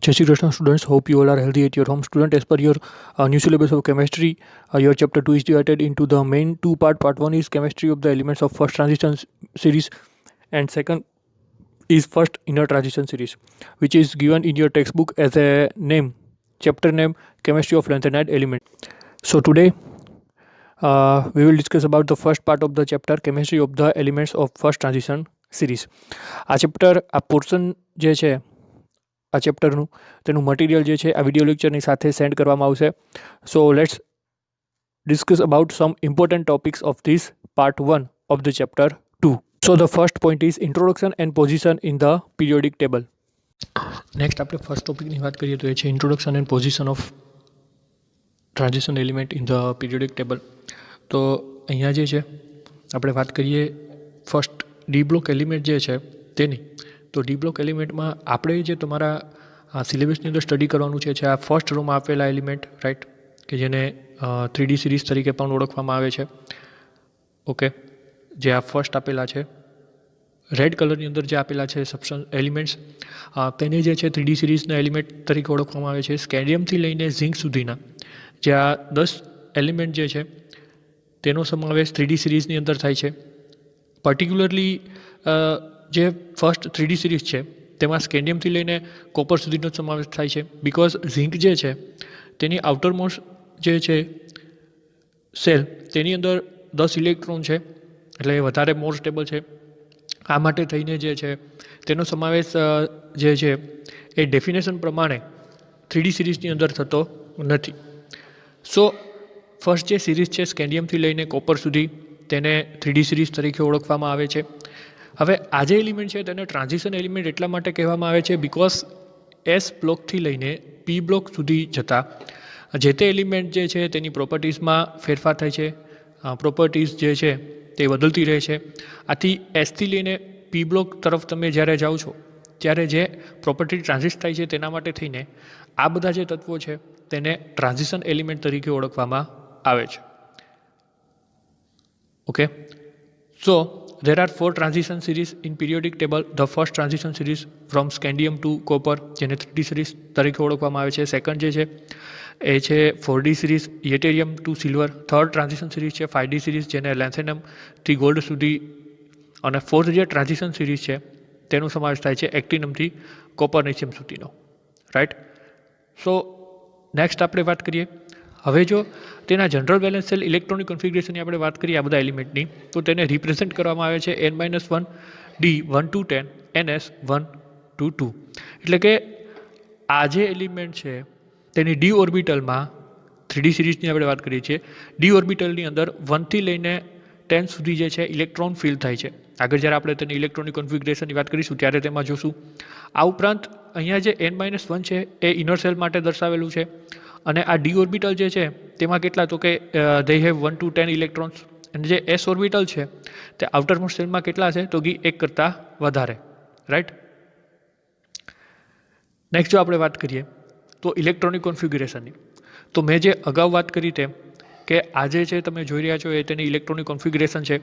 Jai Shri Krishna students, hope you all are healthy at your home. Student, as per your new syllabus of chemistry, your chapter 2 is divided into the main two part. Part 1 is chemistry of the elements of first transition series, and second is first inner transition series, which is given in your textbook as a name, chapter name, chemistry of lanthanide element. So today we will discuss about the first part of the chapter, chemistry of the elements of first transition series. આ chapter આ portion જે છે આ ચેપ્ટરનું તેનું material જે છે આ video લેક્ચરની સાથે સેન્ડ કરવામાં આવશે. So let's discuss about some important topics of this part 1 of the chapter 2. So the first point is introduction and position in the periodic table. Next આપણે ફર્સ્ટ ટોપિકની વાત કરીએ તો એ છે introduction and position of transition element in the periodic table. તો અહીંયા જે છે આપણે વાત કરીએ ફર્સ્ટ ડી બ્લોક એલિમેન્ટ જે છે તેની. તો ડી બ્લોક એલિમેન્ટમાં આપણે જે તમારા સિલેબસની અંદર સ્ટડી કરવાનું છે આ ફર્સ્ટ રોમાં આપેલા એલિમેન્ટ, રાઈટ, કે જેને 3D સિરીઝ તરીકે પણ ઓળખવામાં આવે છે. ઓકે, જે આ ફર્સ્ટ આપેલા છે રેડ કલરની અંદર જે આપેલા છે સબસ્ટન્સ એલિમેન્ટ્સ, તેને જે છે 3D સિરીઝના એલિમેન્ટ તરીકે ઓળખવામાં આવે છે. સ્કેન્ડિયમથી લઈને ઝિંક સુધીના જે આ 10 એલિમેન્ટ જે છે તેનો સમાવેશ 3D સિરીઝની અંદર થાય છે. પર્ટિક્યુલરલી જે ફર્સ્ટ 3D સિરીઝ છે તેમાં સ્કેન્ડિયમથી લઈને કોપર સુધીનો સમાવેશ થાય છે. બિકોઝ ઝિંક જે છે તેની આઉટરમોસ્ટ જે છે સેલ તેની અંદર 10 ઇલેક્ટ્રોન છે, એટલે એ વધારે મોર સ્ટેબલ છે. આ માટે થઈને જે છે તેનો સમાવેશ જે છે એ ડેફિનેશન પ્રમાણે 3D સિરીઝની અંદર થતો નથી. સો ફર્સ્ટ જે સિરીઝ છે સ્કેન્ડિયમથી લઈને કોપર સુધી તેને 3D સિરીઝ તરીકે ઓળખવામાં આવે છે. હવે આ જે એલિમેન્ટ છે તેને ટ્રાન્ઝિશન એલિમેન્ટ એટલા માટે કહેવામાં આવે છે બિકોઝ એસ બ્લોકથી લઈને પી બ્લોક સુધી જતા જે તે એલિમેન્ટ જે છે તેની પ્રોપર્ટીઝમાં ફેરફાર થાય છે, પ્રોપર્ટીઝ જે છે તે બદલતી રહે છે. આથી એસથી લઈને પી બ્લોક તરફ તમે જ્યારે જાઓ છો ત્યારે જે પ્રોપર્ટી ટ્રાન્ઝિટ થાય છે તેના માટે થઈને આ બધા જે તત્વો છે તેને ટ્રાન્ઝિશન એલિમેન્ટ તરીકે ઓળખવામાં આવે છે. Okay, so there are 4 transition series in periodic table. The first transition series from scandium to copper જેને 3D series તરીકે ઓળખવામાં આવે છે. સેકન્ડ જે છે એ છે 4D series ytterium to silver. Third transition series છે 5D series જેને લેન્થેનમથી ગોલ્ડ સુધી, અને ફોર્થ જે ટ્રાન્ઝિશન સિરીઝ છે તેનો સમાવેશ થાય છે એક્ટિનમથી કોપરનિશિયમ સુધીનો, રાઈટ. સો નેક્સ્ટ આપણે વાત કરીએ હવે જો તેના જનરલ બેલેન્સ સેલ ઇલેક્ટ્રોનિક કન્ફિગ્રેશનની આપણે વાત કરીએ આ બધા એલિમેન્ટની, તો તેને રિપ્રેઝેન્ટ કરવામાં આવે છે n-1 D 1 to 10 NS 1 to 2. એટલે કે આ જે એલિમેન્ટ છે તેની ડી ઓર્બિટલમાં 3D સિરીઝની આપણે વાત કરીએ છીએ, ડી ઓર્બિટલની અંદર 1 થી લઈને 10 સુધી જે છે ઇલેક્ટ્રોન ફિલ થાય છે. આગળ જ્યારે આપણે તેની ઇલેક્ટ્રોનિક કન્ફિગ્રેશનની વાત કરીશું ત્યારે તેમાં જોશું. આ ઉપરાંત અહીંયા જે n-1 છે એ ઇનર સેલ માટે દર્શાવેલું છે, અને આ ડી ઓર્બિટલ જે છે તેમાં કેટલા, તો કે દે હેવ 1 to 10 ઇલેક્ટ્રોન્સ. અને જે એસ ઓર્બિટલ છે તે આઉટરમોસ્ટ સેલમાં કેટલા છે તો કે 1 કરતાં વધારે, રાઈટ. નેક્સ્ટ જો આપણે વાત કરીએ તો ઇલેક્ટ્રોનિક કોન્ફિગ્યુરેશનની, તો મેં જે અગાઉ વાત કરી તેમ કે આ જે છે તમે જોઈ રહ્યા છો એ તેની ઇલેક્ટ્રોનિક કોન્ફિગ્યુરેશન છે.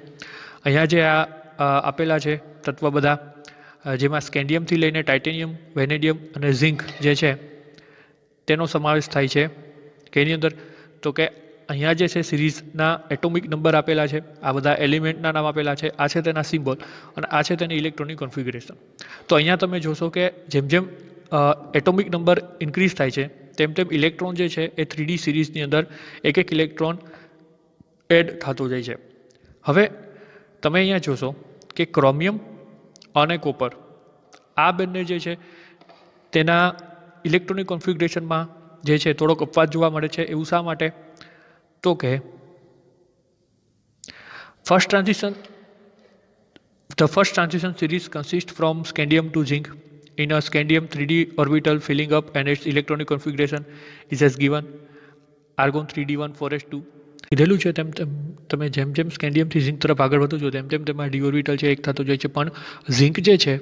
અહીંયા જે આ આપેલા છે તત્વ બધા, જેમાં સ્કેન્ડિયમથી લઈને ટાઇટેનિયમ, વેનેડિયમ અને ઝિંક જે છે તેનો સમાવેશ થાય છે. કે એની અંદર તો કે અહીંયા જે છે સિરીઝના એટોમિક નંબર આપેલા છે, આ બધા એલિમેન્ટના નામ આપેલા છે, આ છે તેના સિમ્બોલ, અને આ છે તેની ઇલેક્ટ્રોનિક કોન્ફિગ્યુરેશન. તો અહીંયા તમે જોશો કે જેમ જેમ એટોમિક નંબર ઇન્ક્રીઝ થાય છે તેમ તેમ ઇલેક્ટ્રોન જે છે એ 3D સિરીઝની અંદર એક એક ઇલેક્ટ્રોન એડ થતો જાય છે. હવે તમે અહીંયા જોશો કે ક્રોમિયમ અને કોપર આ બંને જે છે તેના ઇલેક્ટ્રોનિક કોન્ફિગ્યુરેશનમાં જે છે થોડોક અપવાદ જોવા મળે છે. એવું શા માટે, તો કે the first transition series consists from scandium to zinc in a scandium 3D orbital filling up, and its electronic configuration is as given: argon 3d1 4s2. કીધેલું છે તેમ તેમ તમે જેમ જેમ સ્કેન્ડિયમથી ઝિંક તરફ આગળ વધો છો તેમ તેમ તેમાં ડી ઓર્બિટલ છે એક થતો જાય છે. પણ ઝિંક જે છે,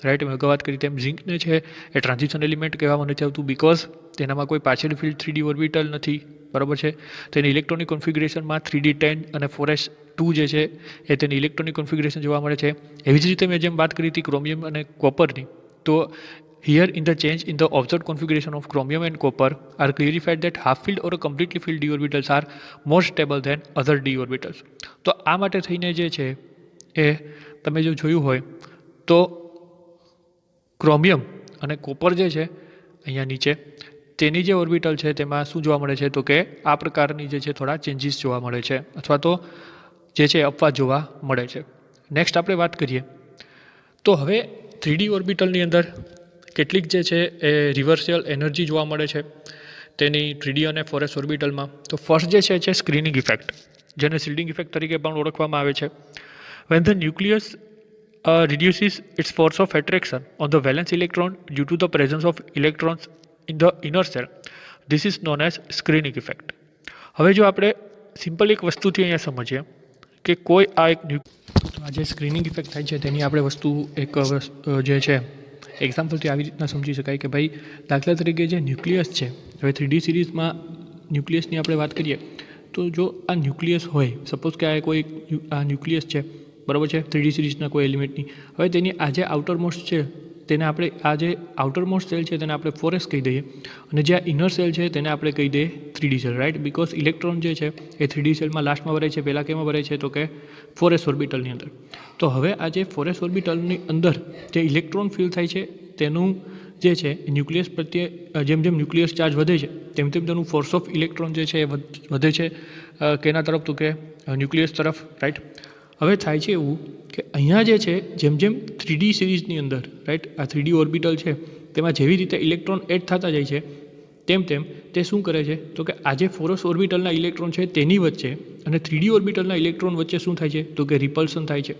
રાઈટ, મેં અગાઉ વાત કરી તેમ ઝિંકને છે એ ટ્રાન્ઝિશન એલિમેન્ટ કહેવામાં નથી આવતું બિકોઝ તેનામાં કોઈ પાછળ ફિલ્ડ 3D ઓર્બિટલ નથી, બરાબર છે. તેની ઇલેક્ટ્રોનિક કોન્ફિગ્યુરેશનમાં 3d10 અને 4s2 જે છે એ તેની ઇલેક્ટ્રોનિક કોન્ફિગ્યુરેશન જોવા મળે છે. એવી જ રીતે મેં જેમ વાત કરી હતી ક્રોમિયમ અને કોપરની, તો Here, in the change in the observed configuration of chromium and copper, are clarified that half-filled or completely filled d orbitals are more stable than other d orbitals. તો આ માટે થઈને જે છે એ તમે જો જોયું હોય તો ક્રોમિયમ અને કોપર જે છે અહીંયા નીચે તેની જે ઓર્બિટલ છે તેમાં શું જોવા મળે છે તો કે આ પ્રકારની જે છે થોડા ચેન્જીસ જોવા મળે છે અથવા તો જે છે અપવાદ જોવા મળે છે. નેક્સ્ટ આપણે વાત કરીએ તો હવે 3D ઓર્બિટલની અંદર કેટલીક જે છે એ રિવર્સલ એનર્જી જોવા મળે છે તેની 3D અને 4s ઓર્બિટલમાં. તો ફર્સ્ટ જે છે સ્ક્રીનિંગ ઇફેક્ટ, જેને શિલ્ડિંગ ઇફેક્ટ તરીકે પણ ઓળખવામાં આવે છે. When the nucleus reduces its force of attraction on the valence electron due to the presence of electrons in the inner cell, this is known as screening effect. હવે જો આપણે simple એક વસ્તુથી અહીંયા સમજીએ કે કોઈ આ એક આ જે સ્ક્રીનિંગ ઇફેક્ટ થાય છે તેની આપણે વસ્તુ એક જે છે એક્ઝામ્પલથી આવી રીતના સમજી શકાય કે ભાઈ દાખલા તરીકે જે ન્યુક્લિયસ છે, હવે 3D સિરીઝમાં ન્યુક્લિયસની આપણે વાત કરીએ તો જો આ ન્યુક્લિયસ હોય, સપોઝ કે આ કોઈ આ ન્યુક્લિયસ છે બરાબર છે 3D સિરીઝના કોઈ એલિમેન્ટની, હવે તેની આ જે આઉટર મોસ્ટ છે તેને આપણે આ જે આઉટર મોસ્ટ સેલ છે તેને આપણે 4s કહી દઈએ અને જે આ ઇનર સેલ છે તેને આપણે કહી દઈએ 3D cell, right? Because electron જે છે એ 3D સેલમાં લાસ્ટમાં ભરાય છે, પહેલાં કેમાં ભરાય છે તો કે 4s ઓર્બિટલની અંદર. તો હવે આ જે 4s ઓર્બિટલની અંદર જે ઇલેક્ટ્રોન ફિલ થાય છે તેનું જે છે ન્યુક્લિયસ પ્રત્યે જેમ જેમ ન્યુક્લિયસ ચાર્જ વધે છે તેમ તેમ તેનું ફોર્સ ઓફ ઇલેક્ટ્રોન જે છે એ વધે છે કેના તરફ તો કે ન્યુક્લિયસ તરફ, રાઈટ? હવે થાય છે એવું કે અહીંયા જે છે જેમ જેમ 3D સિરીઝની અંદર, રાઈટ, આ 3D ઓર્બિટલ છે તેમાં જેવી રીતે ઇલેક્ટ્રોન એડ થતા જાય છે તેમ તેમ તે શું કરે છે તો કે આ જે 4s ઓર્બિટલના ઇલેક્ટ્રોન છે તેની વચ્ચે અને 3D ઓર્બિટલના ઇલેક્ટ્રોન વચ્ચે શું થાય છે તો કે રિપલ્સન થાય છે.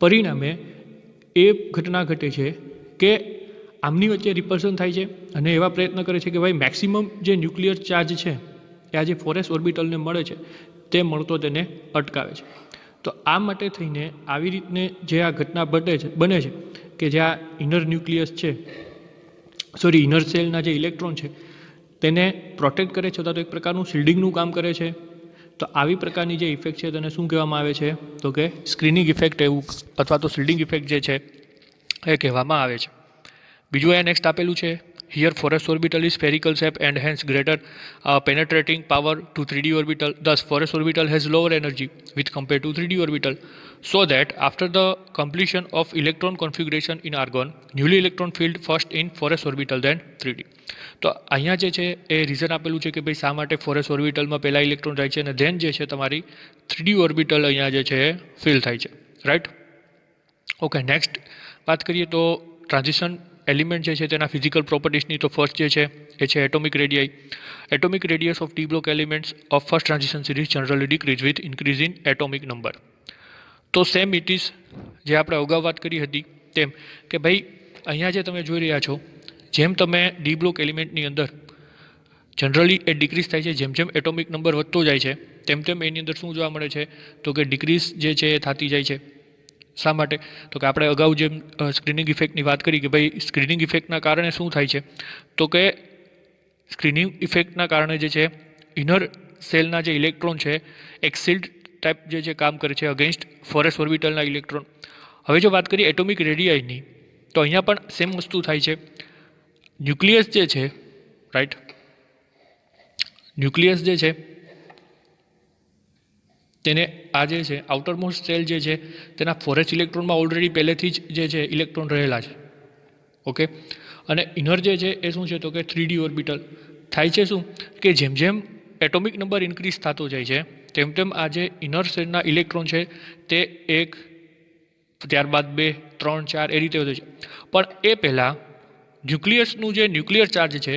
પરિણામે એ ઘટના ઘટે છે કે આમની વચ્ચે રિપલ્સન થાય છે અને એવા પ્રયત્ન કરે છે કે ભાઈ મેક્સિમમ જે ન્યુક્લિયર ચાર્જ છે એ આ જે 4s ઓર્બિટલને મળે છે તે મળતો તેને અટકાવે છે. તો આ માટે થઈને આવી રીતને જે આ ઘટના બને છે કે જે આ ઇનર ન્યુક્લિયસ છે ઇનર સેલના જે ઇલેક્ટ્રોન છે તેને પ્રોટેક્ટ કરે છે, અથવા તો એક પ્રકારનું શિલ્ડિંગનું કામ કરે છે. તો આવી પ્રકારની જે ઇફેક્ટ છે તેને શું કહેવામાં આવે છે તો કે સ્ક્રીનિંગ ઇફેક્ટ એવું અથવા તો શિલ્ડિંગ ઇફેક્ટ જે છે એ કહેવામાં આવે છે. બીજું અહીંયા નેક્સ્ટ આપેલું છે here 4s orbital is spherical shape and hence greater penetrating power to 3D orbital. Thus 4s orbital has lower energy with compared to 3D orbital, so that after the completion of electron configuration in argon, newly electron filled first in 4s orbital then 3D. તો અહીંયા જે છે એ reason આપેલું છે કે ભાઈ શા માટે 4s ઓર્બિટલમાં પહેલાં ઇલેક્ટ્રોન જાય છે અને ધેન જે છે તમારી 3D ઓર્બિટલ અહીંયા જે છે ફિલ થાય છે, રાઈટ? ઓકે, નેક્સ્ટ વાત કરીએ તો ટ્રાન્ઝિશન એલિમેન્ટ જે છે તેના ફિઝિકલ પ્રોપર્ટીઝની. તો ફર્સ્ટ જે છે એ છે atomic radii. Atomic radius of d block elements of first transition series generally decrease with increase in atomic number. તો સેમ ઇટ ઇઝ જે આપણે અગાઉ વાત કરી હતી તેમ કે ભાઈ અહીંયા જે તમે જોઈ રહ્યા છો જેમ તમે ડી બ્લોક એલિમેન્ટની અંદર જનરલી એ ડિક્રીઝ થાય છે, જેમ જેમ એટોમિક નંબર વધતો જાય છે તેમ તેમ એની અંદર શું જોવા મળે છે તો કે ડિક્રીઝ જે છે એ થતી જાય છે. શા માટે તો કે આપણે અગાઉ જેમ સ્ક્રીનિંગ ઇફેક્ટની વાત કરી કે ભાઈ સ્ક્રીનિંગ ઇફેક્ટના કારણે શું થાય છે તો કે સ્ક્રીનિંગ ઇફેક્ટના કારણે જે છે ઇનર સેલના જે ઇલેક્ટ્રોન છે એક શિલ્ડ ટાઈપ જે છે કામ કરે છે અગેન્સ્ટ 4s ઓર્બિટલના ઇલેક્ટ્રોન. હવે જો વાત કરીએ એટોમિક રેડિયાઈની તો અહીંયા પણ સેમ વસ્તુ થાય છે. ન્યુક્લિયસ જે છે, રાઈટ, ન્યુક્લિયસ જે છે તેને આ જે છે આઉટરમોસ્ટ સેલ જે છે તેના 4s ઇલેક્ટ્રોનમાં ઓલરેડી પહેલેથી જ જે છે ઇલેક્ટ્રોન રહેલા છે, ઓકે? અને ઇનર જે છે એ શું છે તો કે 3D ઓર્બિટલ થાય છે. શું કે જેમ જેમ એટોમિક નંબર ઇન્ક્રીઝ થતો જાય છે તેમ તેમ આ જે ઇનર સેલના ઇલેક્ટ્રોન છે તે 1, ત્યારબાદ 2, 3, 4 એ રીતે વધે છે. પણ એ પહેલાં ન્યુક્લિયસનું જે ન્યુક્લિયર ચાર્જ છે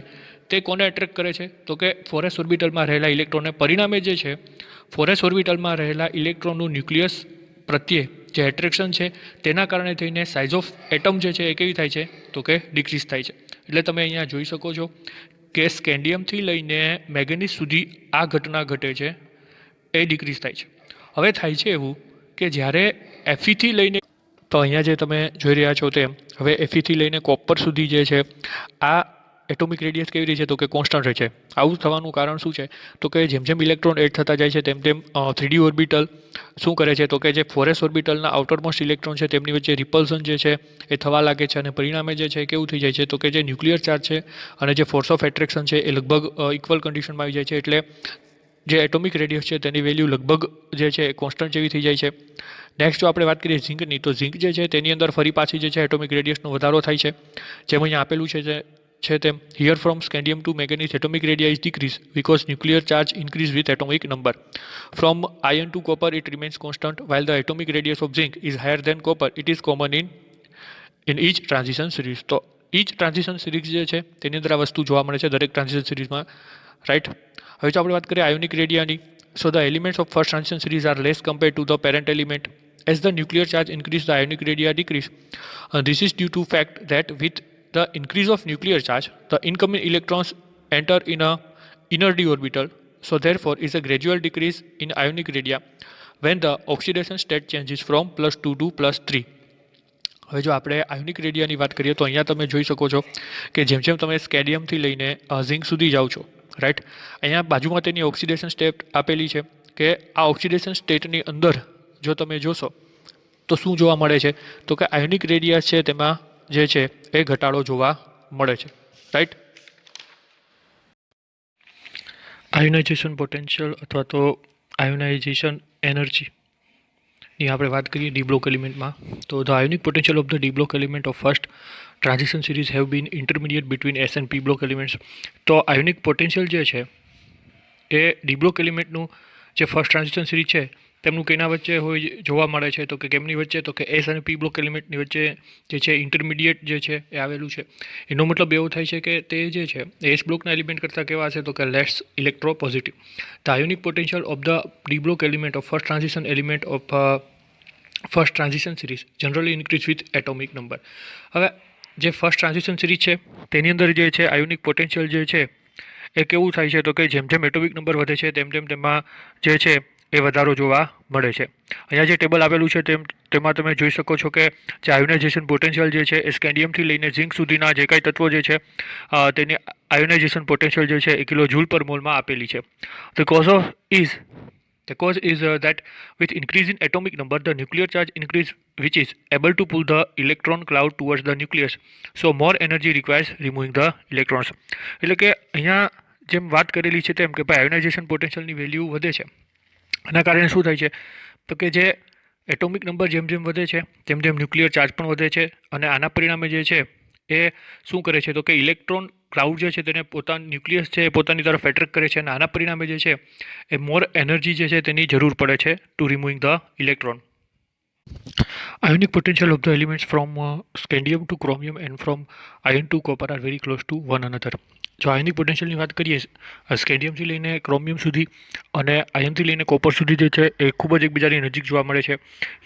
તે કોને એટ્રેક્ટ કરે છે તો કે 4s ઓર્બિટલમાં રહેલા ઇલેક્ટ્રોનને. પરિણામે જે છે 4s ઓર્બિટલમાં રહેલા ઇલેક્ટ્રોનનું ન્યુક્લિયસ પ્રત્યે જે એટ્રેક્શન છે તેના કારણે થઈને સાઇઝ ઓફ એટમ જે છે એ કેવી થાય છે તો કે ડિક્રીઝ થાય છે. એટલે તમે અહીંયા જોઈ શકો છો કે સ્કેન્ડિયમથી લઈને મેંગેનીઝ સુધી આ ઘટના ઘટે છે એ ડિક્રીઝ થાય છે. હવે થાય છે એવું કે જ્યારે Fe થી લઈને તો અહીંયા જે તમે જોઈ રહ્યા છો તેમ હવે Fe થી લઈને કોપર સુધી જે છે આ એટોમિક રેડિયસ કેવી રહે છે તો કે કોન્સ્ટન્ટ રહે છે. આવું થવાનું કારણ શું છે તો કે જેમ જેમ ઇલેક્ટ્રોન એડ થતા જાય છે તેમ તેમ 3D ઓર્બિટલ શું કરે છે તો કે જે 4s ઓર્બિટલના આઉટરમોસ્ટ ઇલેક્ટ્રોન છે તેમની વચ્ચે રિપલ્સન જે છે એ થવા લાગે છે અને પરિણામે જે છે કેવું થઈ જાય છે તો કે જે ન્યુક્લિયર ચાર્જ છે અને જે ફોર્સ ઓફ એટ્રેક્શન છે એ લગભગ ઇક્વલ કન્ડિશનમાં આવી જાય છે. એટલે જે એટોમિક રેડિયસ છે તેની વેલ્યુ લગભગ જે છે એ કોન્સ્ટન્ટ જેવી થઈ જાય છે. નેક્સ્ટ જો આપણે વાત કરીએ ઝિંકની, તો ઝિંક જે છે તેની અંદર ફરી પાછી જે છે એટોમિક રેડિયસનો વધારો થાય છે. જેમ અહીંયા આપેલું છે તેમ here from scandium to manganese atomic radii is decrease because nuclear charge increase with atomic number. From iron to copper it remains constant while the atomic radius of zinc is higher than copper. It is common in each transition series. તો each transition series જે છે તેની અંદર આ વસ્તુ જોવા મળે છે દરેક ટ્રાન્ઝિશન સિરીઝમાં, રાઈટ. હવે જો આપણે વાત કરીએ ionic રેડિયાની, so the elements of first transition series are less compared to the parent element. As the nuclear charge increase, the ionic radii decrease. This is due to fact that with the increase of nuclear charge, the incoming electrons enter in a inner d orbital. So therefore is a gradual decrease in ionic radii when the oxidation state changes from +2 to +3. હવે જો આપણે ionic રેડિયાની વાત કરીએ તો અહીંયા તમે જોઈ શકો છો કે જેમ જેમ તમે સ્કેડિયમથી લઈને ઝિંક સુધી જાઓ છો, રાઈટ, અહીંયા બાજુમાં તેની ઓક્સિડેશન સ્ટેટ આપેલી છે કે આ ઓક્સિડેશન સ્ટેટની અંદર જો તમે જોશો તો શું જોવા મળે છે તો કે આયોનિક રેડિયસ છે તેમાં જે છે એ ઘટાડો જોવા મળે છે, રાઈટ. આયોનાઇઝેશન પોટેન્શિયલ અથવા તો આયોનાઇઝેશન એનર્જીની આપણે વાત કરીએ ડી બ્લોક એલિમેન્ટમાં, તો the ionic potential of the D block element of first transition series have been intermediate between S and P block elements. તો આયોનિક પોટેન્શિયલ જે છે એ ડી બ્લોક એલિમેન્ટનું જે ફર્સ્ટ ટ્રાન્ઝિશન સિરીઝ છે તેમનું કેના વચ્ચે હોય જોવા મળે છે તો કે કેમની વચ્ચે, તો કે એસ અને પી બ્લોક એલિમેન્ટની વચ્ચે જે છે ઇન્ટરમીડિયેટ જે છે એ આવેલું છે. એનો મતલબ એવો થાય છે કે તે જે છે એસ બ્લોકના એલિમેન્ટ કરતાં કેવા છે તો કે less electropositive. The ionic potential of the D block element of first transition element of first transition series generally increase with atomic number. હવે જે ફર્સ્ટ ટ્રાન્ઝિશન સિરીઝ છે તેની અંદર જે છે આયોનિક પોટેન્શિયલ જે છે એ કેવું થાય છે તો કે જેમ જેમ એટોમિક નંબર વધે છે તેમ તેમ તેમાં જે છે એ વધારો જોવા મળે છે. અહીંયા જે ટેબલ આપેલું છે તેમાં તમે જોઈ શકો છો કે જે આયોનાઇઝેશન પોટેન્શિયલ જે છે એ સ્કેન્ડિયમથી લઈને ઝિંક સુધીના જે કાંઈ તત્વો જે છે તેની આયોનાઇઝેશન પોટેન્શિયલ જે છે એ કિલો જૂલ પર મોલમાં આપેલી છે. The cause is that with increase in atomic number, the nuclear charge increase which is able to pull the electron cloud towards the nucleus. So more energy requires removing the electrons. એટલે કે અહીંયા જેમ વાત કરેલી છે તેમ કે ભાઈ આયોનાઇઝેશન પોટેન્શિયલની વેલ્યુ વધે છે, એના કારણે શું થાય છે તો કે જે એટોમિક નંબર જેમ જેમ વધે છે તેમ તેમ ન્યુક્લિયર ચાર્જ પણ વધે છે અને આના પરિણામે જે છે એ શું કરે છે તો કે ઇલેક્ટ્રોન ક્લાઉડ જે છે તેને પોતાનું ન્યુક્લિયસ છે એ પોતાની તરફ એટ્રેક્ટ કરે છે અને આના પરિણામે જે છે એ મોર એનર્જી જે છે તેની જરૂર પડે છે to removing the electron. Ionic potential of the elements from scandium to chromium and from iron to copper are very close to one another. જો આયોનિક પોટેન્શિયલની વાત કરીએ સ્કેન્ડિયમથી લઈને ક્રોમિયમ સુધી અને આયનથી લઈને કોપર સુધી જે છે એ ખૂબ જ એકબીજાની નજીક જોવા મળે છે.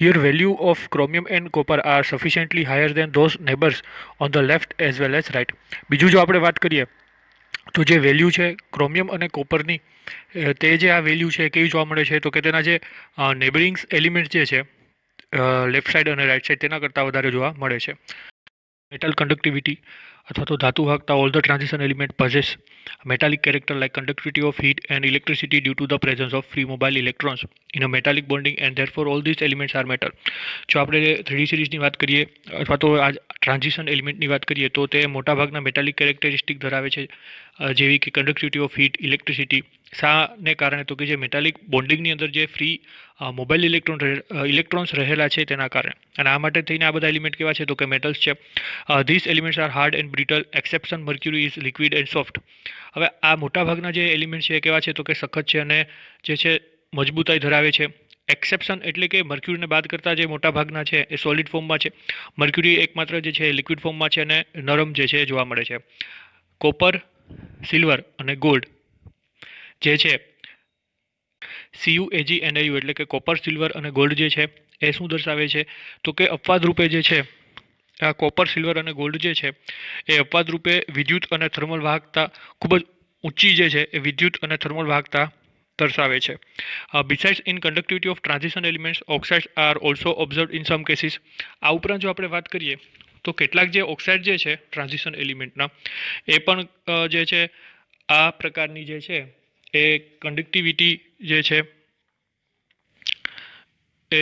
Here value of chromium and copper are sufficiently higher than those neighbours on the left as well as right. બીજું જો આપણે વાત કરીએ તો જે વેલ્યુ છે ક્રોમિયમ અને કોપરની તે જે આ વેલ્યુ છે કેવી જોવા મળે છે તો કે તેના જે નેબરિંગ્સ એલિમેન્ટ જે છે લેફ્ટ સાઈડ અને રાઇટ સાઈડ તેના કરતાં વધારે જોવા મળે છે. મેટલ કંડક્ટિવિટી અથવા તો ધાતુ વાહકતા all the transition element possess metallic character like conductivity of heat and electricity due to the presence of free mobile electrons in a metallic bonding and therefore all these elements are metal. જો આપણે 3D સિરીઝની વાત કરીએ અથવા તો આ transition એલિમેન્ટની વાત કરીએ તો તે મોટાભાગના મેટાલિક કેરેક્ટરિસ્ટિક ધરાવે છે જેવી કે કંડક્ટિવિટી ઓફ હીટ, ઇલેક્ટ્રિસિટી. શાને કારણે તો કે જે મેટાલિક બોન્ડિંગની અંદર જે ફ્રી મોબાઈલ ઇલેક્ટ્રોન્સ રહેલા છે તેના કારણે, અને આ માટે થઈને આ બધા એલિમેન્ટ કેવા છે તો કે મેટલ્સ છે. This elements are hard and brittle exception mercury is liquid and soft. હવે આ મોટાભાગના જે એલિમેન્ટ છે એ કેવા છે તો કે સખત છે અને જે છે મજબૂતાઈ ધરાવે છે. એક્સેપ્શન એટલે કે મર્ક્યુરીને બાદ કરતાં જે મોટાભાગના છે એ સોલિડ ફોર્મમાં છે. મર્ક્યુરી એકમાત્ર જે છે લિક્વિડ ફોર્મમાં છે અને નરમ જે છે જોવા મળે છે. કોપર, સિલ્વર અને ગોલ્ડ જે છે CuAgNaU એટલે કે કોપર, સિલ્વર અને ગોલ્ડ જે છે એ શું દર્શાવે છે તો કે અપવાદ રૂપે જે છે આ કોપર, સિલ્વર અને ગોલ્ડ જે છે એ અપવાદ રૂપે વિદ્યુત અને થર્મલ વાહકતા ખૂબ જ ઊંચી જે છે એ વિદ્યુત અને થર્મલ વાહકતા દર્શાવે છે. Besides in conductivity of transition elements oxides are also observed in some cases. આ ઉપરાંત જો આપણે વાત કરીએ તો કેટલાક જે ઓક્સાઇડ જે છે ટ્રાન્ઝિશન એલિમેન્ટના એ પણ જે છે આ પ્રકારની જે છે એ કન્ડક્ટિવિટી જે છે એ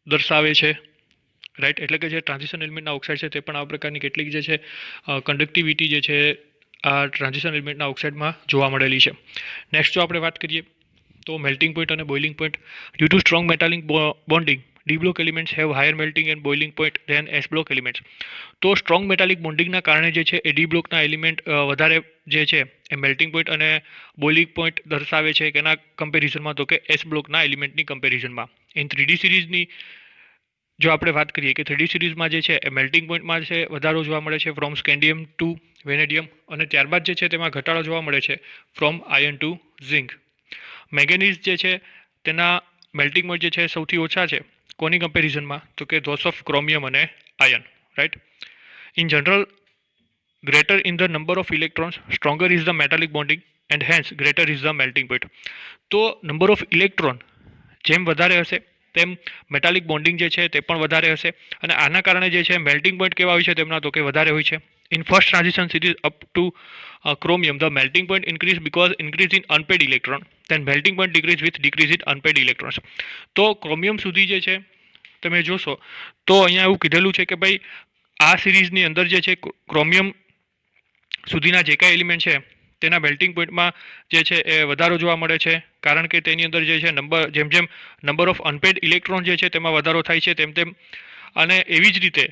દર્શાવે છે, રાઈટ. એટલે કે જે ટ્રાન્ઝિશન એલિમેન્ટના ઓક્સાઇડ છે તે પણ આ પ્રકારની કેટલીક જે છે કન્ડક્ટિવિટી જે છે આ ટ્રાન્ઝિશન એલિમેન્ટના ઓક્સાઇડમાં જોવા મળેલી છે. નેક્સ્ટ જો આપણે વાત કરીએ તો મેલ્ટિંગ પોઈન્ટ અને boiling point. Due to strong metallic bonding D block elements have higher melting and boiling point than S block elements. તો સ્ટ્રોંગ મેટાલિક બોન્ડિંગના કારણે જે છે એ ડી બ્લોકના એલિમેન્ટ વધારે જે છે એ મેલ્ટિંગ પોઈન્ટ અને બોઇલિંગ પોઈન્ટ દર્શાવે છે કેના કમ્પેરિઝનમાં, તો કે એસ બ્લોકના એલિમેન્ટની કમ્પેરિઝનમાં. ઇન 3D સિરીઝની જો આપણે વાત કરીએ કે 3D સિરીઝમાં જે છે એ મેલ્ટિંગ પોઈન્ટમાં છે વધારો જોવા મળે છે ફ્રોમ સ્કેન્ડિયમ ટુ વેનેડિયમ, અને ત્યારબાદ જે છે તેમાં ઘટાડો જોવા મળે છે from iron to zinc. Manganese જે છે તેના મેલ્ટિંગ પોઈન્ટ જે છે સૌથી ઓછા છે કોની કમ્પેરિઝનમાં, તો કે ધોસ ઓફ ક્રોમિયમ અને iron, right. In general greater in the number of electrons, stronger is the metallic bonding and hence greater is the melting point. તો નંબર ઓફ ઇલેક્ટ્રોન જેમ વધારે હશે તેમ મેટાલિક બોન્ડિંગ જે છે તે પણ વધારે હશે, અને આના કારણે જે છે મેલ્ટિંગ પોઈન્ટ કેવા હોય છે તેમના, તો કે વધારે હોય છે. In first transition series up to chromium the melting point increase because increase in unpaired electron, then melting point decrease with decrease in unpaired electrons. તો ક્રોમિયમ સુધી જે છે તમે જોશો તો અહીંયા એવું કીધેલું છે કે ભાઈ આ સિરીઝની અંદર જે છે ક્રોમિયમ સુધીના જે કાંઈ એલિમેન્ટ છે તેના મેલ્ટિંગ પોઈન્ટમાં જે છે એ વધારો જોવા મળે છે, કારણ કે તેની અંદર જે છે જેમ જેમ નંબર ઓફ અનપેડ ઇલેક્ટ્રોન જે છે તેમાં વધારો થાય છે તેમ તેમ, અને એવી જ રીતે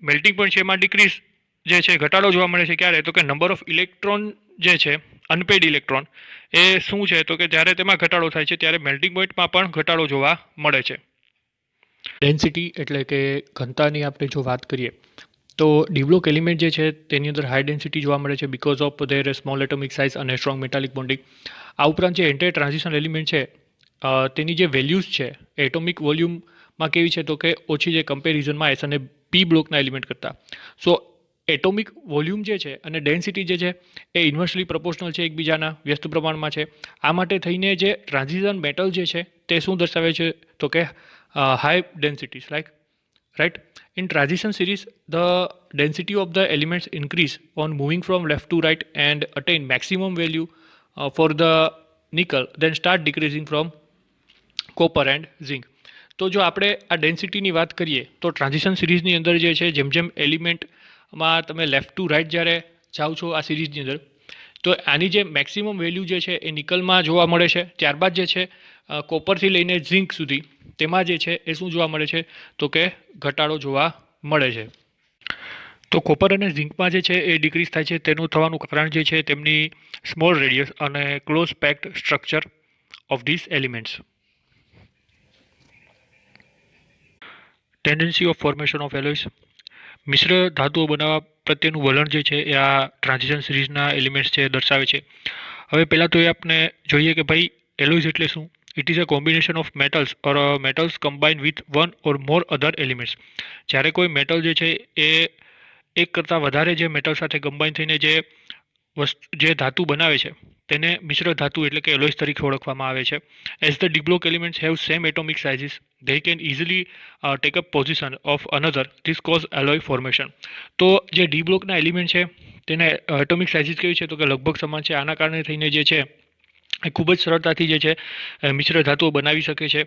મેલ્ટિંગ પોઈન્ટ છે એમાં ડિક્રીઝ જે છે ઘટાડો જોવા મળે છે. ક્યારે? તો કે નંબર ઓફ ઇલેક્ટ્રોન જે છે અનપેડ ઇલેક્ટ્રોન એ શું છે, તો કે જ્યારે તેમાં ઘટાડો થાય છે ત્યારે મેલ્ટિંગ પોઈન્ટમાં પણ ઘટાડો જોવા મળે છે. ડેન્સિટી એટલે કે ઘનતાની આપણે જો વાત કરીએ તો ડી બ્લોક એલિમેન્ટ જે છે તેની અંદર હાઈ ડેન્સિટી જોવા મળે છે because of their small atomic size અને સ્ટ્રોંગ મેટાલિક બોન્ડિંગ. આ ઉપરાંત જે એન્ટાયર ટ્રાન્ઝિશન એલિમેન્ટ છે તેની જે વેલ્યુઝ છે એટોમિક વોલ્યુમમાં કેવી છે, તો કે ઓછી છે કમ્પેરિઝનમાં એસ અને પી બ્લોકના એલિમેન્ટ કરતાં. સો એટોમિક વોલ્યુમ જે છે અને ડેન્સિટી જે છે એ ઇન્વર્સલી પ્રપોર્શનલ છે એકબીજાના, વ્યસ્ત પ્રમાણમાં છે. આ માટે થઈને જે ટ્રાન્ઝિશન મેટલ જે છે તે શું દર્શાવે છે, તો કે high densities, right. In transition series the density of the elements increase on moving from left to right and attain maximum value for the nickel, then start decreasing from copper and zinc. તો જો આપણે આ ડેન્સિટીની વાત કરીએ તો transition સિરીઝની અંદર જે છે જેમ જેમ એલિમેન્ટમાં તમે લેફ્ટ ટુ રાઇટ જ્યારે જાઓ છો આ સિરીઝની અંદર, તો આની જે મેક્સિમમ વેલ્યુ જે છે એ નિકલમાં જોવા મળે છે. ત્યારબાદ જે છે કોપરથી લઈને ઝિંક સુધી તેમાં જે છે એ શું જોવા મળે છે, તો કે ઘટાડો જોવા મળે છે. તો કોપર અને ઝિંકમાં જે છે એ ડિક્રીઝ થાય છે. તેનું થવાનું કારણ જે છે તેમની સ્મોલ રેડિયસ અને close packed structure of these elements. Tendency of formation of alloys. મિશ્ર ધાતુઓ બનાવવા પ્રત્યેનું વલણ જે છે એ આ ટ્રાન્ઝિશન સિરીઝના એલિમેન્ટ્સ છે દર્શાવે છે. હવે પહેલાં તો એ આપણે જોઈએ કે ભાઈ એલોયસ એટલે શું. It is a combination of metals or metals combined with one or more other elements. જ્યારે કોઈ મેટલ જે છે એ એક કરતાં વધારે જે મેટલ સાથે કમ્બાઇન થઈને જે ધાતુ બનાવે છે તેને મિશ્ર ધાતુ એટલે કે એલોયસ તરીકે ઓળખવામાં આવે છે. As the D block elements have same atomic sizes they can easily take up position of another, this cause alloy formation. તો જે ડી બ્લોકના એલિમેન્ટ છે તેને એટોમિક સાઇઝીસ કેવી છે, તો કે લગભગ સમાન છે. આના કારણે થઈને જે છે એ ખૂબ જ સરળતાથી જે છે મિશ્ર ધાતુઓ બનાવી શકે છે.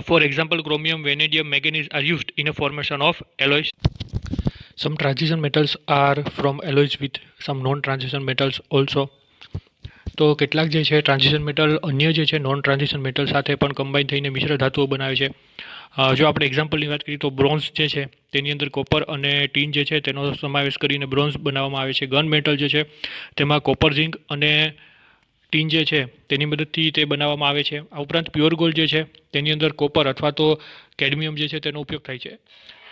For example chromium, vanadium, manganese are used in a formation of alloys. Some transition metals are from alloys with some non transition metals also. તો કેટલાક જે છે ટ્રાન્ઝિશન મેટલ અન્ય જે છે નોન ટ્રાન્ઝિશન મેટલ સાથે પણ કમ્બાઈન થઈને મિશ્ર ધાતુઓ બનાવે છે. જો આપણે એક્ઝામ્પલની વાત કરીએ તો બ્રોન્ઝ જે છે તેની અંદર કોપર અને ટીન જે છે તેનો સમાવેશ કરીને બ્રોન્ઝ બનાવવામાં આવે છે. ગન મેટલ જે છે તેમાં કોપર, ઝિંક અને ટીન જે છે તેની મદદથી તે બનાવવામાં આવે છે. આ ઉપરાંત પ્યોર ગોલ્ડ જે છે તેની અંદર કોપર અથવા તો કેડમિયમ જે છે તેનો ઉપયોગ થાય છે.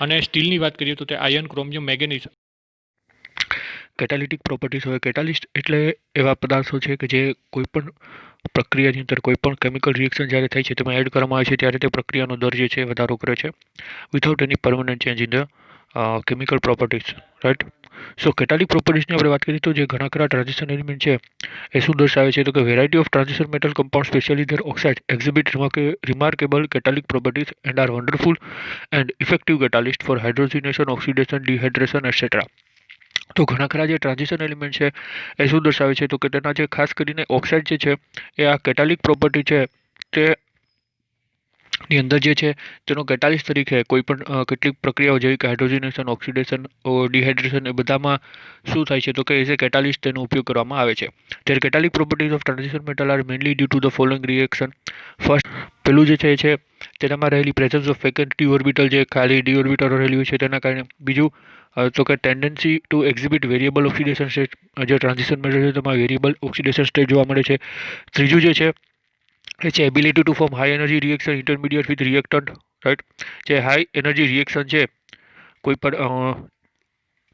અને સ્ટીલની વાત કરીએ તો તે iron, chromium, manganese. Catalytic properties હોય. કેટાલિસ્ટ એટલે એવા પદાર્થો છે કે જે કોઈપણ પ્રક્રિયાની અંદર કોઈપણ કેમિકલ રિએક્શન જ્યારે થાય છે તેમાં એડ કરવામાં આવે છે ત્યારે તે પ્રક્રિયાનો દર જે છે વધારો કરે છે without any permanent change in the chemical properties, right. So catalytic પ્રોપર્ટીઝની આપણે વાત કરીએ તો જે ઘણા ખરા ટ્રાન્ઝિશન એલિમેન્ટ છે એ શું દર્શાવે છે તો કે variety of transition metal compound specially their oxide exhibit remarkable catalytic properties and are wonderful and effective catalyst for hydrogenation, oxidation, dehydration etcetera. તો ઘણા ખરા જે ટ્રાન્ઝિશન એલિમેન્ટ છે એ શું દર્શાવે છે તો કે તેના જે ખાસ કરીને ઓક્સાઇડ જે છે એ આ કેટાલિક પ્રોપર્ટી છે તે ની અંદર જે છે તેનો કેટાલિસ્ટ તરીકે કોઈ પણ કેટલીક પ્રક્રિયાઓ જેવી કે હાઇડ્રોજનેશન, ઓક્સિડેશન, ડિહાઇડ્રેશન એ બધામાં શું થાય છે તો કે એઝ એ કેટાલિસ્ટ તેનો ઉપયોગ કરવામાં આવે છે. ત્યારે catalytic properties of transition metal are mainly due to the following reaction. First પેલું જે છે એ છે તેનામાં રહેલી presence of vacant d orbital, જે ખાલી ડી ઓર્બિટલ રહેલી હોય છે તેના કારણે. બીજું તો કે tendency to exhibit variable oxidation state, જે ટ્રાન્ઝિશન મેટલ છે તેમાં વેરિયેબલ ઓક્સિડેશન સ્ટેટ જોવા મળે છે. ત્રીજું જે છે એ છે ability to form high energy reaction intermediate with reactant, right. જે હાઈ એનર્જી રિએક્શન છે કોઈ પણ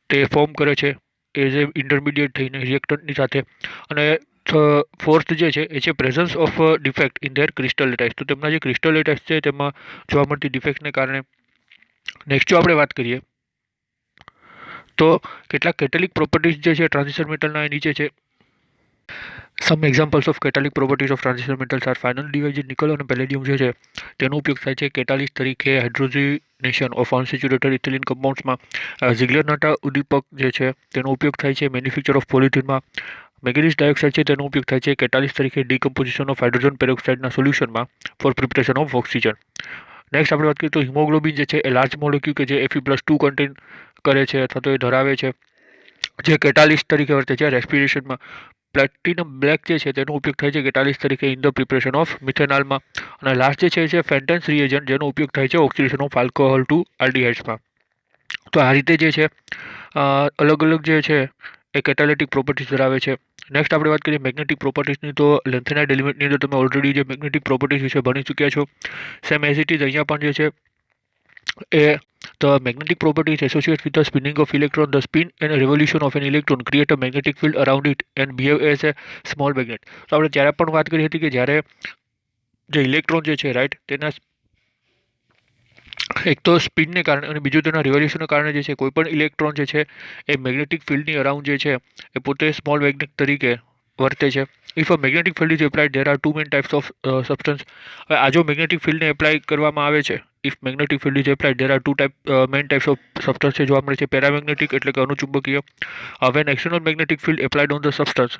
તે ફોર્મ કરે છે એઝ એ ઇન્ટરમીડિયેટ થઈને રિએક્ટન્ટની સાથે. અને ફોર્થ જે છે એ છે presence of defect in their crystal lattice, તો તેમના જે ક્રિસ્ટલ લેટાઇસ છે તેમાં જોવા મળતી ડિફેક્ટને કારણે. નેક્સ્ટ જો આપણે વાત કરીએ તો કેટલાક કેટાલિક પ્રોપર્ટીઝ જે છે ટ્રાન્ઝિશન મેટલના એ નીચે છે. Some examples of catalytic properties of transition metals are finely divided nickel અને પેલેડિયમ જે છે તેનો ઉપયોગ થાય છે કેટાલિસ્ટ તરીકે હાઇડ્રોજનેશન ઓફ અનસેચ્યુરેટેડ ઇથિલિન કમ્પાઉન્ડ્સમાં. ઝિગ્લરનાટા ઉદ્દીપક જે છે તેનો ઉપયોગ થાય છે મેન્યુફેક્ચર ઓફ પોલિથીનમાં. મેંગેનીઝ ડાયોક્સાઇડ છે તેનો ઉપયોગ થાય છે કેટાલિસ્ટ તરીકે ડીકમ્પોઝિશન ઓફ હાઇડ્રોજન પેરોક્સાઇડના સોલ્યુશનમાં for preparation of oxygen. Next આપણે વાત કરીએ તો હિમોગ્લોબિન જે છે એ લાર્જ મોલેક્યુલ કે જે Fe+2 કન્ટેન કરે છે અથવા તો એ ધરાવે છે, જે કેટાલિસ્ટ તરીકે વર્તે છે રેસ્પિરેશનમાં. પ્લેટિનમ બ્લેક જે છે તેનો ઉપયોગ થાય છે કેટાલિસ્ટ તરીકે ઇન ધ પ્રિપરેશન ઓફ મિથેનોલમાં. અને લાસ્ટ જે છે ફેન્ટન્સ રિએજન્ટ, જેનો ઉપયોગ થાય છે ઓક્સિડેશન ઓફ આલ્કોહોલ ટુ આલ્ડિહાઇડ્સમાં. તો આ રીતે જે છે અલગ અલગ જે છે એ કેટાલિટિક પ્રોપર્ટીઝ ધરાવે છે. નેક્સ્ટ આપણે વાત કરીએ મેગ્નેટિક પ્રોપર્ટીઝની, તો લેન્થેનાઇડ એલિમેન્ટની અંદર તમે ઓલરેડી જે મેગ્નેટિક પ્રોપર્ટીઝ વિશે ભણી ચૂક્યા છો. સેમ એઝ ઇટ ઇઝ અહીંયા પણ જે છે એ the magnetic properties associated with the spinning of electron. The spin and revolution of an electron create a magnetic field around it and behave as a small magnet. તો આપણે ત્યારે પણ વાત કરી હતી કે જ્યારે જે ઇલેક્ટ્રોન જે છે રાઈટ તેના એક તો સ્પિનને કારણે અને બીજું તેના રિવોલ્યુશનને કારણે જે છે કોઈ પણ ઇલેક્ટ્રોન જે છે એ મેગ્નેટિક ફિલ્ડની અરાઉન્ડ જે છે એ પોતે સ્મોલ મેગ્નેટ તરીકે વર્તે છે. If a magnetic field is applied there are two main types of substance. હવે આ જો મેગ્નેટિક ફિલ્ડને એપ્લાય કરવામાં આવે છે, if magnetic field is applied there are two main types of substance જોવા મળે છે. પેરામેગ્નેટિક એટલે કે અનુચુંબકીય. When external magnetic field applied on the substance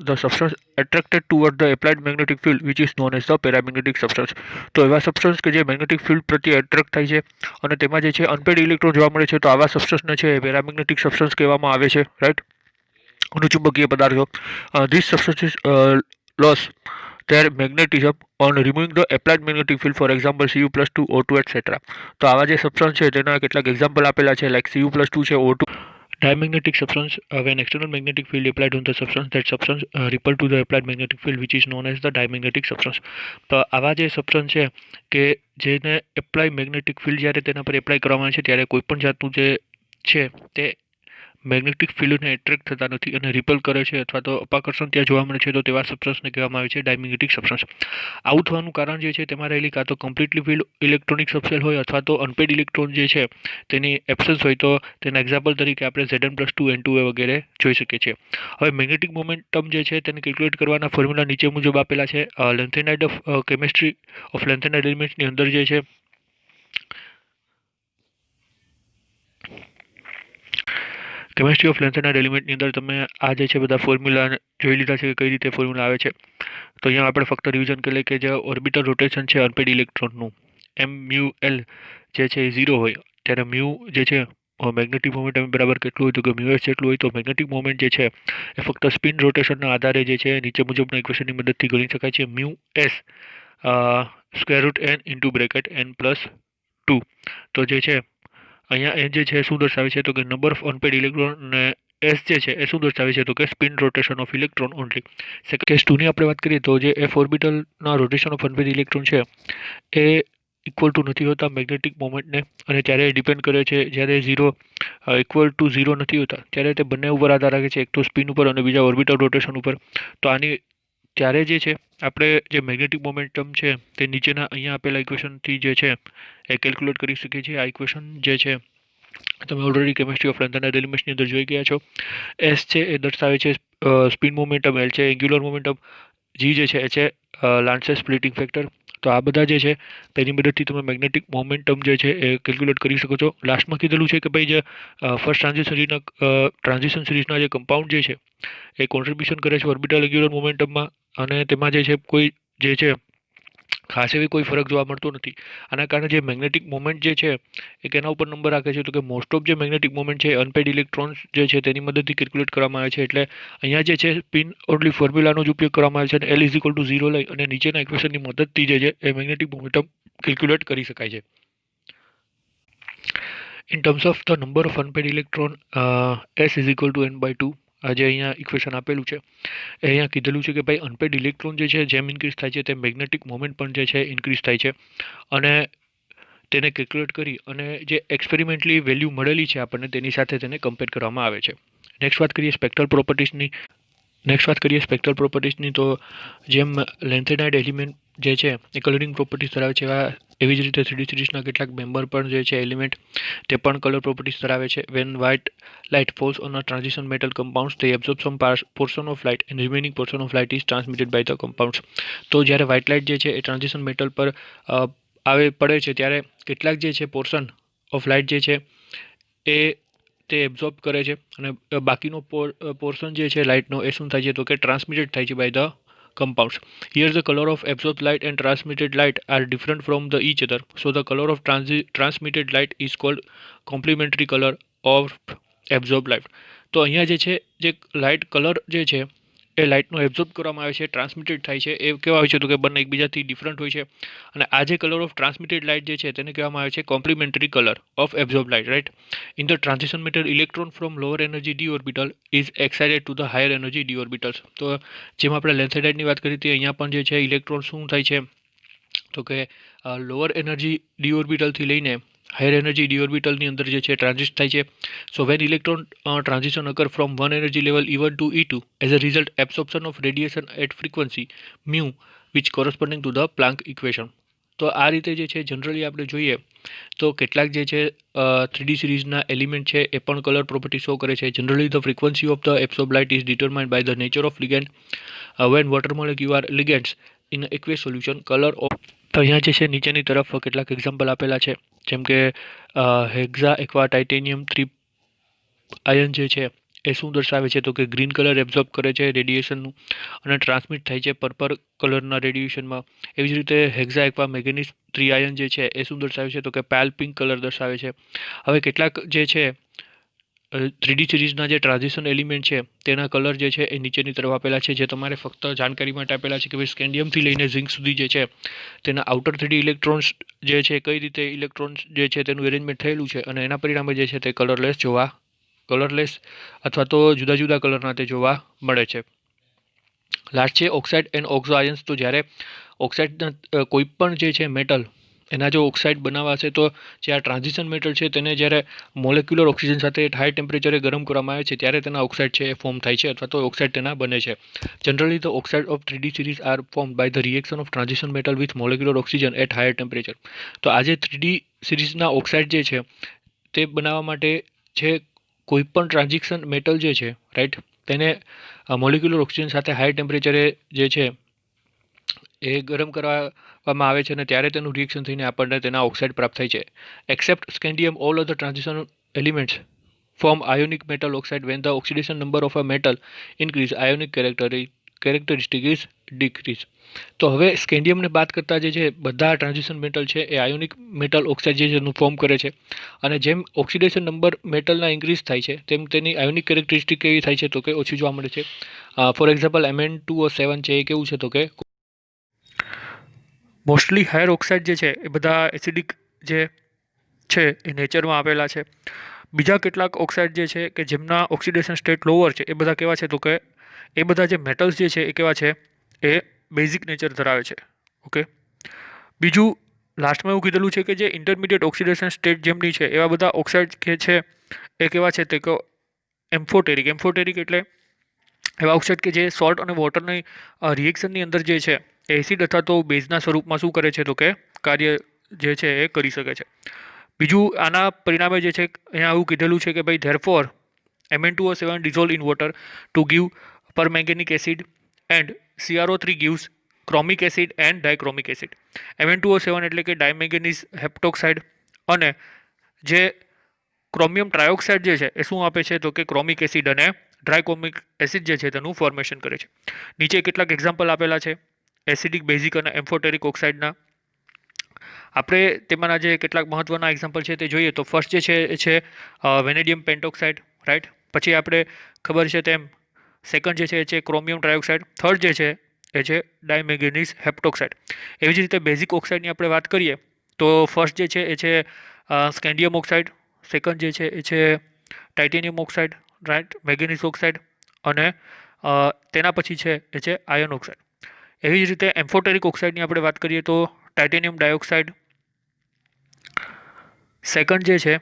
attracted toward the applied magnetic field which is known as the paramagnetic substance. તો એવા substance કે જે મેગ્નેટિક ફિલ્ડ પ્રત્યે એટ્રેક્ટ થાય છે અને તેમાં જે છે અનપેડ ઇલેક્ટ્રોન જોવા મળે છે, તો આવા સબસ્ટન્સને છે પેરામેગ્નેટિક સબસ્ટન્સ કહેવામાં આવે છે, રાઈટ. અનુચુંબકીય પદાર્થો. This substances loss their magnetism on removing the applied magnetic field, for example Cu+2, O2 etc. તો આવા જે સબસ્ટન્સ છે તેના કેટલાક એક્ઝામ્પલ આપેલા છે, લાઈક Cu+2 છે, O2. Diamagnetic substance, when external magnetic field applied on the substance, that substance repel to the applied magnetic field which is known as the diamagnetic substance. તો આવા જે સબસ્ટન્સ છે કે જેને એપ્લાય મેગ્નેટિક ફિલ્ડ જ્યારે તેના પર એપ્લાય કરવામાં આવે છે ત્યારે કોઈ પણ જાતનું જે છે તે મેગ્નેટિક ફિલ્ડને એટ્રેક્ટ થતા નથી અને રિપલ કરે છે અથવા તો અપાકર્ષણ ત્યાં જોવા મળે છે, તો તેવા સબસ્ટન્સને કહેવામાં આવે છે ડાયમેગ્નેટિક સબસ્ટન્સ. આવું થવાનું કારણ જે છે તેમાં રહેલી કાં તો કમ્પ્લીટલી ફિલ્ડ ઇલેક્ટ્રોનિક સબસેલ હોય અથવા તો અનપેડ ઇલેક્ટ્રોન જે છે તેની એબ્સન્સ હોય, તો તેના એક્ઝામ્પલ તરીકે આપણે Zn+2 N2 વગેરે જોઈ શકીએ છીએ. હવે મેગ્નેટિક મોમેન્ટમ જે છે તેને કેલ્ક્યુલેટ કરવાના ફોર્મ્યુલા નીચે મુજબ આપેલા છે. લેન્થેનાઇડ ઓફ કેમિસ્ટ્રી ઓફ લેન્થેનાઇડ એલિમેન્ટ્સની અંદર જે છે કેમિસ્ટ્રી ઓફ લેન્થેનાઇડ એલિમેન્ટની અંદર તમે આ જે છે બધા ફોર્મ્યુલા જોઈ લીધા છે કે કઈ રીતે ફોર્મ્યુલા આવે છે. તો અહીંયા આપણે ફક્ત રિવિઝન કરી લઈએ કે જે ઓર્બિટલ રોટેશન છે અનપેડ ઇલેક્ટ્રોનનું, MμL જે છે એ 0 હોય ત્યારે મ્યુ જે છે મેગ્નેટિક મોમેન્ટમ બરાબર કેટલું હોય તો કે મ્યુએસ જેટલું હોય. તો મેગ્નેટિક મોમેન્ટ જે છે એ ફક્ત સ્પિન રોટેશનના આધારે જે છે નીચે મુજબના ઇક્વેશનની મદદથી ગણી શકાય છે. Mu s √n(n+2). તો જે છે અહીંયા એ જે છે શું દર્શાવે છે તો કે નંબર ઓફ અનપેડ ઇલેક્ટ્રોન, અને એસ જે છે એ શું દર્શાવે છે તો કે spin rotation of electron only. Case 2 ની આપણે વાત કરીએ તો જે એફ ઓર્બિટલના રોટેશન ઓફ અનપેડ ઇલેક્ટ્રોન છે એ ઇક્વલ ટુ નથી હોતા મેગ્નેટિક મોમેન્ટને, અને ત્યારે ડિપેન્ડ કરે છે જ્યારે ઇક્વલ ટુ 0 નથી હોતા ત્યારે તે બંને ઉપર આધાર રાખે છે, એક તો સ્પિન ઉપર અને બીજા ઓર્બિટલ રોટેશન ઉપર. તો આની ત્યારે જે છે આપણે જે મેગ્નેટિક મોમેન્ટમ છે તે નીચેના અહીંયા આપેલા ઇક્વેશનથી જે છે એ કેલ્ક્યુલેટ કરી શકીએ છીએ. આ ઇક્વેશન જે છે તમે already chemistry of lanthanide એલિમેન્ટ્સની અંદર જોઈ ગયા છો. એસ છે એ દર્શાવે છે સ્પિન મોમેન્ટમ, એલ છે એન્ગ્યુલર મોમેન્ટમ, જી જે છે એ છે લાન્સે સ્પ્લિટિંગ ફેક્ટર. તો આ બધા જે છે તેની મદદથી તમે મેગ્નેટિક મોમેન્ટમ જે છે એ કેલ્ક્યુલેટ કરી શકો છો. લાસ્ટમાં કીધેલું છે કે ભાઈ જે ફર્સ્ટ ટ્રાન્ઝિશન સિરીઝના જે કમ્પાઉન્ડ જે છે એ કોન્ટ્રીબ્યુશન કરે છે ઓર્બિટલ એન્ગ્યુલર મોમેન્ટમમાં, અને તેમાં જે છે કોઈ જે છે ખાસ એવી કોઈ ફરક જોવા મળતો નથી. આના કારણે જે મેગ્નેટિક મોમેન્ટ જે છે એ કેના ઉપર નંબર રાખે છે, તો કે મોસ્ટ ઓફ જે મેગ્નેટિક મોમેન્ટ છે અનપેડ ઇલેક્ટ્રોન્સ જે છે તેની મદદથી કેલ્ક્યુલેટ કરવામાં આવે છે. એટલે અહીંયા જે છે સ્પિન ઓર્ડરલી ફોર્મ્યુલાનો જ ઉપયોગ કરવામાં આવે છે અને L ઇઝ ઇક્વલ ટુ 0 લઈ અને નીચેના ઇક્વેશનની મદદથી જે છે એ મેગ્નેટિક મોમેન્ટમ કેલ્ક્યુલેટ કરી શકાય છે. In terms of the number of unpaired electron, S is equal to n/2. આજે અહીંયા ઇક્વેશન આપેલું છે એ અહીંયા કીધેલું છે કે ભાઈ અનપેડ ઇલેક્ટ્રોન જે છે જેમ ઇન્ક્રીઝ થાય છે તેમ મેગ્નેટિક મોમેન્ટ પણ જે છે ઇન્ક્રીઝ થાય છે, અને તેને કેલ્ક્યુલેટ કરી અને જે એક્સપેરિમેન્ટલી વેલ્યુ મળેલી છે આપણને તેની સાથે તેને કમ્પેર કરવામાં આવે છે. નેક્સ્ટ વાત કરીએ સ્પેક્ટ્રલ પ્રોપર્ટીઝની. તો જેમ લેન્થેનાઇડ એલિમેન્ટ જે છે એ કલરિંગ પ્રોપર્ટીઝ ધરાવે છે, એવી જ રીતે 3D સિરીઝના કેટલાક મેમ્બર પણ જે છે એલિમેન્ટ તે પણ કલર પ્રોપર્ટીઝ ધરાવે છે. When white light falls on a transition metal compounds, they absorb some portion of light and remaining portion of light is transmitted by the compounds. તો જ્યારે વ્હાઇટ લાઇટ જે છે એ ટ્રાન્ઝિશન મેટલ પર પડે છે ત્યારે કેટલાક જે છે પોર્શન ઓફ લાઇટ જે છે એ તે એબ્ઝોર્બ કરે છે, અને બાકીનો પોર્શન જે છે લાઇટનો એ શું થાય છે તો કે ટ્રાન્સમિટેડ થાય છે by the compounds. Here the color of absorbed light and transmitted light are different from the each other. So the color of transmitted light is called complementary color of absorbed light. તો અહીંયા જે છે જે light colour જે છે એ લાઇટનો absorb કરવામાં આવે છે, ટ્રાન્સમિટેડ થાય છે, એ કેવા હોય છે તો કે બંને એકબીજાથી ડિફરન્ટ હોય છે. અને આ જે કલર ઓફ ટ્રાન્સમિટેડ લાઇટ જે છે તેને કહેવામાં આવે છે complimentary colour of absorb light, right. In the transition matter electron from lower energy D orbital is excited to the higher energy D orbitals. તો જેમ આપણે લેન્થેનાઇડની વાત કરી હતી, અહીંયા પણ જે છે ઇલેક્ટ્રોન શું થાય છે તો કે લોઅર એનર્જી ડી ઓર્બિટલથી લઈને હાયર એનર્જી ડી ઓર્બિટલની અંદર જે છે ટ્રાન્ઝિટ થાય છે. So when electron transition occur from one energy level E1 to E2 as a result absorption of radiation at frequency mu which corresponding to the Planck equation. તો આ રીતે જે છે જનરલી આપણે જોઈએ તો કેટલાક જે છે 3D સિરીઝના એલિમેન્ટ છે એ પણ કલર પ્રોપર્ટી શો કરે છે. Generally the frequency of the absorb light is determined by the nature of ligand. When water molecule are ligands in aqueous solution colour of. તો અહીંયા જે છે નીચેની તરફ કેટલાક એક્ઝામ્પલ આપેલા છે, જેમ કે હેક્ઝા એક્વા ટાઇટેનિયમ 3 આયન જે છે એ શું દર્શાવે છે તો કે ગ્રીન કલર એબ્ઝોર્બ કરે છે રેડિયેશનનું અને ટ્રાન્સમિટ થાય છે પર્પલ કલરના રેડિયેશનમાં. એવી જ રીતે હેક્ઝા એક્વા મેંગેનીઝ 3 આયન જે છે એ શું દર્શાવે છે તો કે પેલ પિંક કલર દર્શાવે છે. હવે કેટલાક જે છે 3D સિરીઝના જે ટ્રાન્ઝિશન એલિમેન્ટ છે તેના કલર જે છે એ નીચેની તરફ આપેલા છે, જે તમારે ફક્ત જાણકારી માટે આપેલા છે કે ભાઈ સ્કેન્ડિયમથી લઈને ઝિંક સુધી જે છે તેના આઉટર 3D ઇલેક્ટ્રોન્સ જે છે કઈ રીતે ઇલેક્ટ્રોન્સ જે છે તેનું એરેન્જમેન્ટ થયેલું છે, અને એના પરિણામે જે છે તે કલરલેસ અથવા તો જુદા જુદા કલરના તે જોવા મળે છે. લાસ્ટ છે ઓક્સાઇડ એન્ડ ઓક્ઝો આયન્સ. તો જ્યારે ઓક્સાઇડના કોઈ પણ જે છે મેટલ એના જો ઓક્સાઇડ બનાવવા હશે તો જે આ ટ્રાન્ઝિશન મેટલ છે તેને જ્યારે મોલેક્યુલર ઓક્સિજન સાથે હાઈ ટેમ્પરેચરે ગરમ કરવામાં આવે છે ત્યારે તેના ઓક્સાઇડ છે એ ફોર્મ થાય છે, અથવા તો ઓક્સાઇડ તેના બને છે. Generally the oxide of 3D series are form by the reaction of transition metal with molecular oxygen at higher temperature. તો આજે 3D સિરીઝના ઓક્સાઇડ જે છે તે બનાવવા માટે છે કોઈ પણ ટ્રાન્ઝિશન મેટલ જે છે રાઈટ તેને મોલેક્યુલર ઓક્સિજન સાથે હાઈ ટેમ્પરેચરે જે છે એ ગરમ કરવામાં આવે છે, અને ત્યારે તેનું રિએક્શન થઈને આપણને તેના ઓક્સાઇડ પ્રાપ્ત થાય છે. Accept scandium all other transition elements form ionic metal oxide when the oxidation number of a metal increase ionic characteristic is decrease. તો હવે સ્કેન્ડિયમને બાદ કરતાં જે છે બધા ટ્રાન્ઝિશન મેટલ છે એ આયોનિક મેટલ ઓક્સાઇડ જે છે એનું ફોર્મ કરે છે, અને જેમ ઓક્સિડેશન નંબર મેટલના ઇન્ક્રીઝ થાય છે તેમ તેની આયોનિક કેરેક્ટરિસ્ટિક કેવી થાય છે તો કે ઓછી જોવા મળે છે. ફોર એક્ઝામ્પલ Mn2O7 છે એ કેવું છે તો કે મોસ્ટલી હાયર ઓક્સાઇડ જે છે એ બધા એસિડિક જે છે એ નેચરમાં આવેલા છે. બીજા કેટલાક ઓક્સાઇડ જે છે કે જેમના ઓક્સિડેશન સ્ટેટ લોઅર છે એ બધા કેવા છે તો કે એ બધા જે મેટલ્સ જે છે એ કેવા છે એ બેઝિક નેચર ધરાવે છે. ઓકે, બીજું લાસ્ટમાં એવું કીધેલું છે કે જે ઇન્ટરમીડિયેટ ઓક્સિડેશન સ્ટેટ જેમની છે એવા બધા ઓક્સાઇડ કે છે એ કેવા છે તે કે એમ્ફોટેરિક એટલે એવા ઓક્સાઇડ કે જે સોલ્ટ અને વોટરની રિએક્શનની અંદર જે છે એસિડ અથવા તો બેઝના સ્વરૂપમાં શું કરે છે તો કે કાર્ય જે છે એ કરી શકે છે. બીજું આના પરિણામે જે છે અહીંયા આવું કીધેલું છે કે ભાઈ therefore Mn2O7 dissolve in water to give permanganic acid and CrO3 gives chromic acid and dichromic acid. Mn2O7 એટલે કે ડાયમેંગેનીઝ હેપ્ટોક્સાઇડ અને જે ક્રોમિયમ ટ્રાયોક્સાઇડ જે છે એ શું આપે છે તો કે ક્રોમિક એસિડ અને ડ્રાયક્રોમિક એસિડ જે છે તેનું ફોર્મેશન કરે છે. નીચે કેટલાક એક્ઝામ્પલ આપેલા છે એસિડિક બેઝિક અને એમ્ફોટેરિક ઓક્સાઇડના. આપણે તેમાંના જે કેટલાક મહત્વના એક્ઝામ્પલ છે તે જોઈએ તો ફર્સ્ટ જે છે એ છે વેનેડિયમ પેન્ટોક્સાઇડ, રાઈટ. પછી આપણે ખબર છે તેમ સેકન્ડ જે છે એ છે ક્રોમિયમ ટ્રાયોક્સાઇડ, થર્ડ જે છે એ છે ડાયમેંગેનીઝ હેપ્ટોક્સાઇડ. એવી જ રીતે બેઝિક ઓક્સાઇડની આપણે વાત કરીએ તો ફર્સ્ટ જે છે એ છે સ્કેન્ડિયમ ઓક્સાઇડ, સેકન્ડ જે છે એ છે titanium oxide, right, manganese oxide અને તેના પછી છે એ છે આયર્ન ઓક્સાઇડ. એવી જ રીતે એમ્ફોટેરિક ઓક્સાઇડની આપણે વાત કરીએ તો ટાઇટેનિયમ ડાયોક્સાઇડ, સેકન્ડ જે છે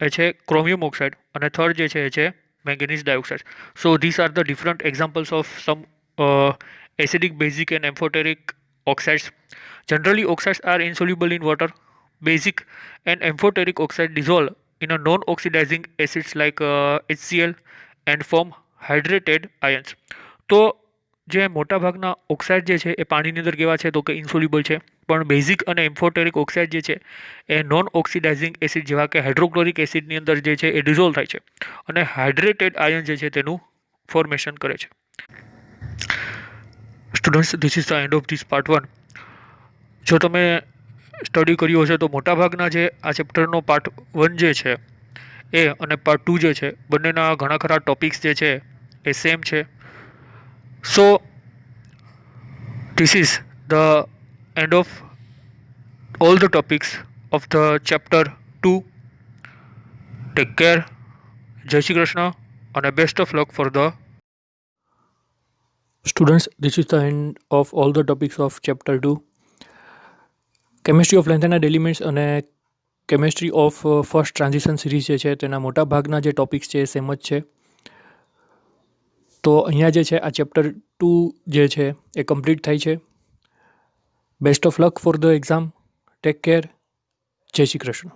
એ છે ક્રોમિયમ ઓક્સાઇડ અને થર્ડ જે છે એ છે manganese dioxide. So this are the different examples of sum acidic, basic and amphoteric oxides. Generally, oxides are insoluble in water. Basic and amphoteric oxide dissolve in a non-oxidizing acids like HCl and form hydrated ions. તો જે મોટાભાગના oxide જે છે એ પાણીની અંદર કેવા છે તો કે ઇન્સોલ્યુબલ છે, પણ બેઝિક અને એમ્ફોટેરિક ઓક્સાઇડ જે છે એ નોન ઓક્સિડાઇઝિંગ એસિડ જેવા કે હાઇડ્રોક્લોરિક એસિડની અંદર જે છે એ ડિઝોલ્વ થાય છે અને હાઇડ્રેટેડ આયન જે છે તેનું ફોર્મેશન કરે છે. Students, this is the end of this part 1. જો તમે સ્ટડી કર્યું હશે તો મોટાભાગના જે આ ચેપ્ટરનો પાર્ટ 1 જે છે એ અને પાર્ટ 2 જે છે બંનેના ઘણા ખરા ટોપિક્સ જે છે એ સેમ છે. So this is the end of all the topics of the chapter 2. Take care. જય શ્રી કૃષ્ણ અને best of luck for the Students, this is the end of all the topics of chapter 2. Chemistry of length and elements અને chemistry of first transition series જે છે તેના મોટા ભાગના જે topics છે એ સેમ જ છે. તો અહીંયા જે છે આ ચેપ્ટર 2 જે છે એ કમ્પ્લીટ થાય છે. Best of luck for the exam. Take care. જય શ્રી કૃષ્ણ.